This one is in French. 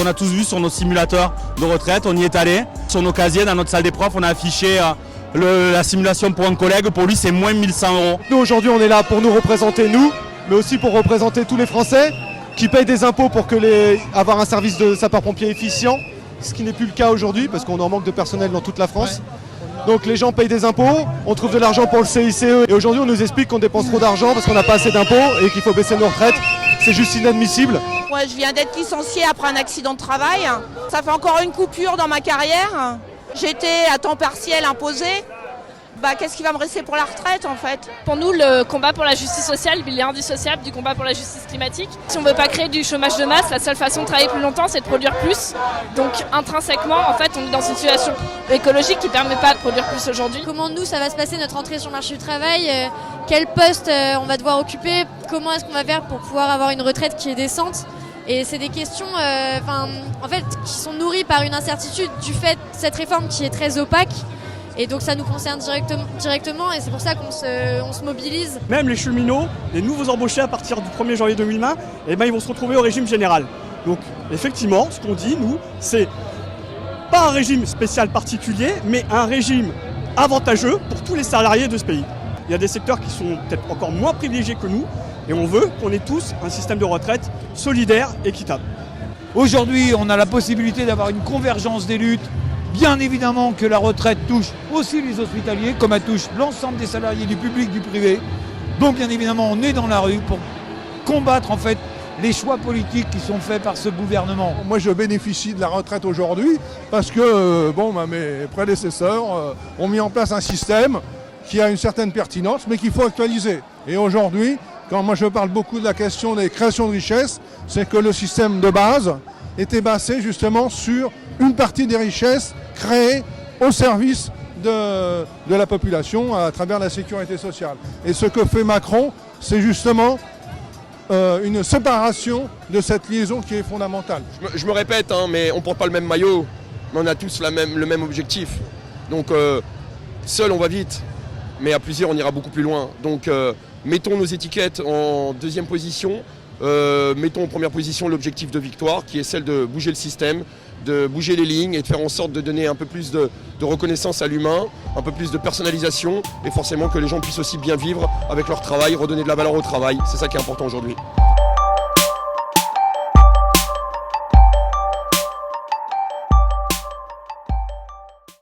qu'on a tous vu sur nos simulateurs de retraite. On y est allé. Sur nos casiers, dans notre salle des profs, on a affiché la simulation pour un collègue. Pour lui, c'est moins 1100 €. Nous, aujourd'hui, on est là pour nous représenter, nous, mais aussi pour représenter tous les Français qui payent des impôts pour avoir un service de sapeur-pompier efficient, ce qui n'est plus le cas aujourd'hui parce qu'on est en manque de personnel dans toute la France. Donc les gens payent des impôts, on trouve de l'argent pour le CICE et aujourd'hui on nous explique qu'on dépense trop d'argent parce qu'on n'a pas assez d'impôts et qu'il faut baisser nos retraites. C'est juste inadmissible. Moi je viens d'être licenciée après un accident de travail. Ça fait encore une coupure dans ma carrière. J'étais à temps partiel imposé. Qu'est-ce qui va me rester pour la retraite en fait? Pour nous, le combat pour la justice sociale, il est indissociable du combat pour la justice climatique. Si on ne veut pas créer du chômage de masse, la seule façon de travailler plus longtemps, c'est de produire plus. Donc intrinsèquement, en fait, on est dans une situation écologique qui ne permet pas de produire plus aujourd'hui. Comment nous, ça va se passer notre entrée sur le marché du travail? Quel poste on va devoir occuper? Comment est-ce qu'on va faire pour pouvoir avoir une retraite qui est décente? Et c'est des questions en fait, qui sont nourries par une incertitude du fait de cette réforme qui est très opaque. Et donc ça nous concerne directement et c'est pour ça qu'on se mobilise. Même les cheminots, les nouveaux embauchés à partir du 1er janvier 2020, ils vont se retrouver au régime général. Donc effectivement, ce qu'on dit, nous, c'est pas un régime spécial particulier, mais un régime avantageux pour tous les salariés de ce pays. Il y a des secteurs qui sont peut-être encore moins privilégiés que nous et on veut qu'on ait tous un système de retraite solidaire, équitable. Aujourd'hui, on a la possibilité d'avoir une convergence des luttes. Bien évidemment que la retraite touche aussi les hospitaliers, comme elle touche l'ensemble des salariés du public, du privé. Donc bien évidemment, on est dans la rue pour combattre en fait les choix politiques qui sont faits par ce gouvernement. Moi, je bénéficie de la retraite aujourd'hui parce que mes prédécesseurs ont mis en place un système qui a une certaine pertinence, mais qu'il faut actualiser. Et aujourd'hui, quand moi je parle beaucoup de la question des créations de richesses, c'est que le système de base était basé justement sur une partie des richesses créées au service de la population à travers la sécurité sociale. Et ce que fait Macron, c'est justement une séparation de cette liaison qui est fondamentale. Je me répète, mais on ne porte pas le même maillot, mais on a tous le même objectif. Donc seul on va vite, mais à plusieurs on ira beaucoup plus loin. Donc mettons nos étiquettes en deuxième position. Mettons en première position l'objectif de victoire qui est celle de bouger le système, de bouger les lignes et de faire en sorte de donner un peu plus de reconnaissance à l'humain, un peu plus de personnalisation et forcément que les gens puissent aussi bien vivre avec leur travail, redonner de la valeur au travail. C'est ça qui est important aujourd'hui.